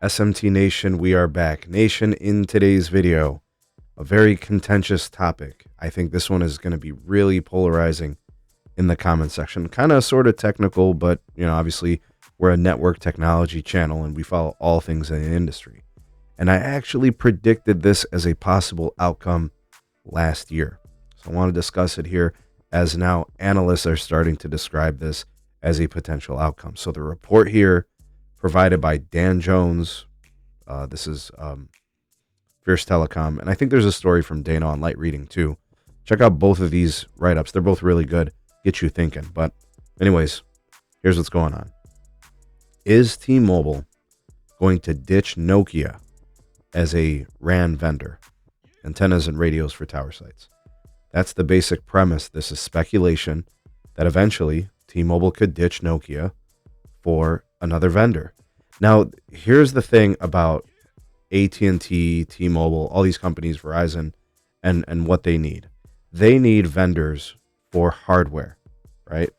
SMT Nation, we are back. Nation, in today's video, a very contentious topic. I think this one is going to be really polarizing in the comment section. Kind of sort of technical, but obviously we're a network technology channel and we follow all things in the industry. And I actually predicted this as a possible outcome last year. So I want to discuss it here as now analysts are starting to describe this as a potential outcome. So the report here provided by Dan Jones. This is Fierce Telecom. And I think there's a story from Dana on Light Reading too. Check out both of these write-ups. They're both really good. Get you thinking. But anyways, here's what's going on. Is T-Mobile going to ditch Nokia as a RAN vendor? Antennas and radios for tower sites. That's the basic premise. This is speculation that eventually T-Mobile could ditch Nokia for another vendor. Now, here's the thing about AT&T, T-Mobile, all these companies, Verizon, and what they need. They need vendors for hardware, right?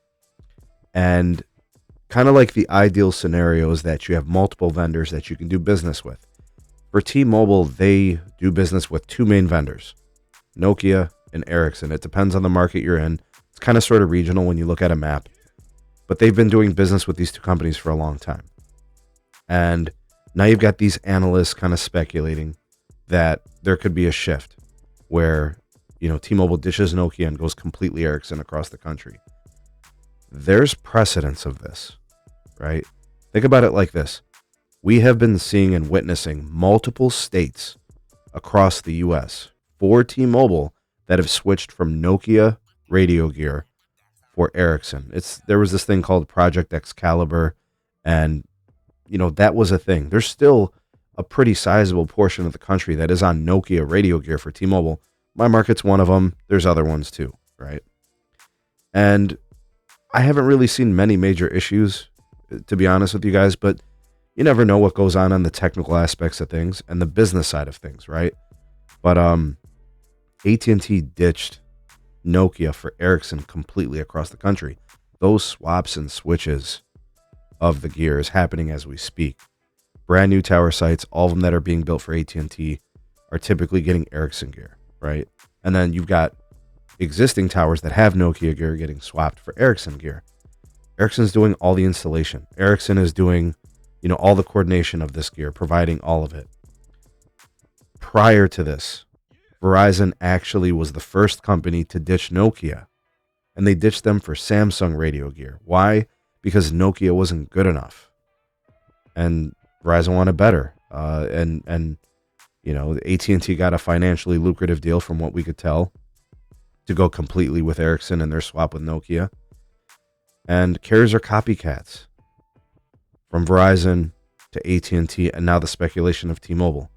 And kind of like the ideal scenario is that you have multiple vendors that you can do business with. For T-Mobile, they do business with two main vendors, Nokia and Ericsson. It depends on the market you're in. It's kind of sort of regional when you look at a map. But they've been doing business with these two companies for a long time. And now you've got these analysts kind of speculating that there could be a shift where, T-Mobile dishes Nokia and goes completely Ericsson across the country. There's precedence of this, right? Think about it like this. We have been seeing and witnessing multiple states across the U.S. for T-Mobile that have switched from Nokia radio gear for Ericsson. There was this thing called Project Excalibur, and that was a thing. There's still a pretty sizable portion of the country that is on Nokia radio gear for T-Mobile. My market's one of them. There's other ones too, right? And I haven't really seen many major issues, to be honest with you guys, but you never know what goes on the technical aspects of things and the business side of things, right? But AT&T ditched Nokia for Ericsson completely across the country. Those swaps and switches of the gear is happening as we speak. Brand new tower sites, all of them that are being built for AT&T, are typically getting Ericsson gear, right? And then you've got existing towers that have Nokia gear getting swapped for Ericsson gear. Ericsson's doing all the installation. Ericsson is doing, all the coordination of this gear, providing all of it. Prior to this, Verizon actually was the first company to ditch Nokia, and they ditched them for Samsung radio gear. Why? Because Nokia wasn't good enough, and Verizon wanted better. AT&T got a financially lucrative deal from what we could tell to go completely with Ericsson and their swap with Nokia. And carriers are copycats from Verizon to AT&T, and now the speculation of T-Mobile.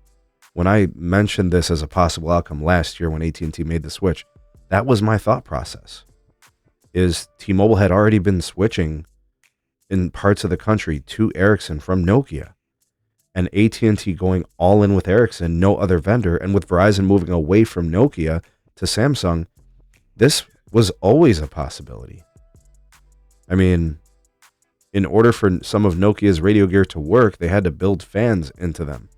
When I mentioned this as a possible outcome last year when AT&T made the switch, that was my thought process. Is T-Mobile had already been switching in parts of the country to Ericsson from Nokia, and AT&T going all in with Ericsson, no other vendor, and with Verizon moving away from Nokia to Samsung, this was always a possibility. I mean, in order for some of Nokia's radio gear to work, they had to build fans into them.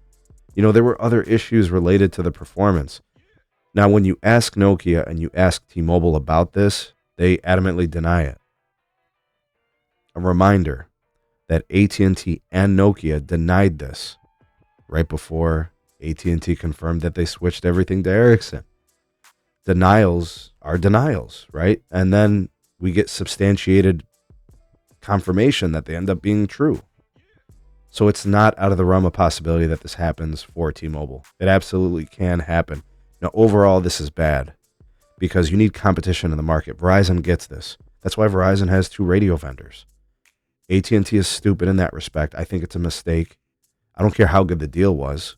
There were other issues related to the performance. Now, when you ask Nokia and you ask T-Mobile about this, they adamantly deny it. A reminder that AT&T and Nokia denied this right before AT&T confirmed that they switched everything to Ericsson. Denials are denials, right? And then we get substantiated confirmation that they end up being true. So it's not out of the realm of possibility that this happens for T-Mobile. It absolutely can happen. Now, overall, this is bad because you need competition in the market. Verizon gets this. That's why Verizon has two radio vendors. AT&T is stupid in that respect. I think it's a mistake. I don't care how good the deal was.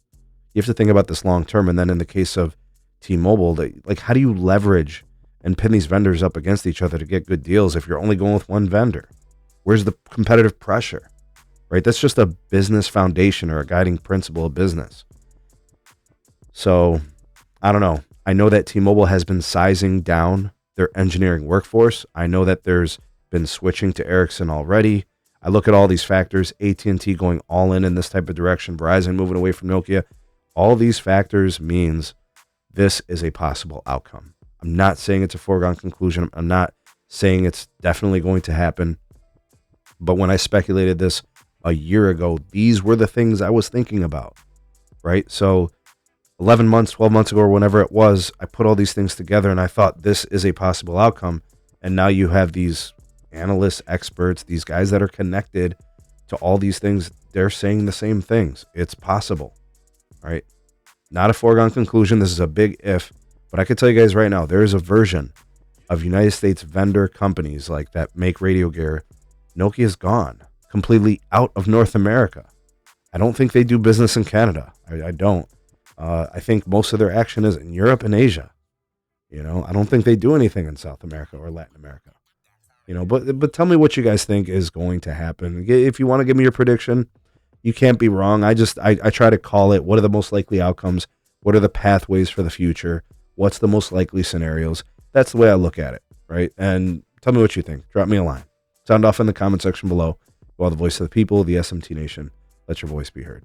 You have to think about this long term. And then in the case of T-Mobile, how do you leverage and pin these vendors up against each other to get good deals if you're only going with one vendor? Where's the competitive pressure? Right? That's just a business foundation or a guiding principle of business. So, I don't know. I know that T-Mobile has been sizing down their engineering workforce. I know that there's been switching to Ericsson already. I look at all these factors, AT&T going all in this type of direction, Verizon moving away from Nokia. All these factors means this is a possible outcome. I'm not saying it's a foregone conclusion. I'm not saying it's definitely going to happen. But when I speculated this a year ago, these were the things I was thinking about, right? So 11 months, 12 months ago, or whenever it was, I put all these things together and I thought this is a possible outcome. And now you have these analysts, experts, these guys that are connected to all these things. They're saying the same things. It's possible, right? Not a foregone conclusion. This is a big if, but I can tell you guys right now, there is a version of United States vendor companies like that make radio gear. Nokia's gone completely out of North America. I don't think they do business in Canada. I don't. I think most of their action is in Europe and Asia. I don't think they do anything in South America or Latin America. But tell me what you guys think is going to happen. If you want to give me your prediction, you can't be wrong. I try to call it. What are the most likely outcomes? What are the pathways for the future? What's the most likely scenarios? That's the way I look at it, right? And tell me what you think. Drop me a line. Sound off in the comment section below. While the voice of the people, the SMT Nation, let your voice be heard.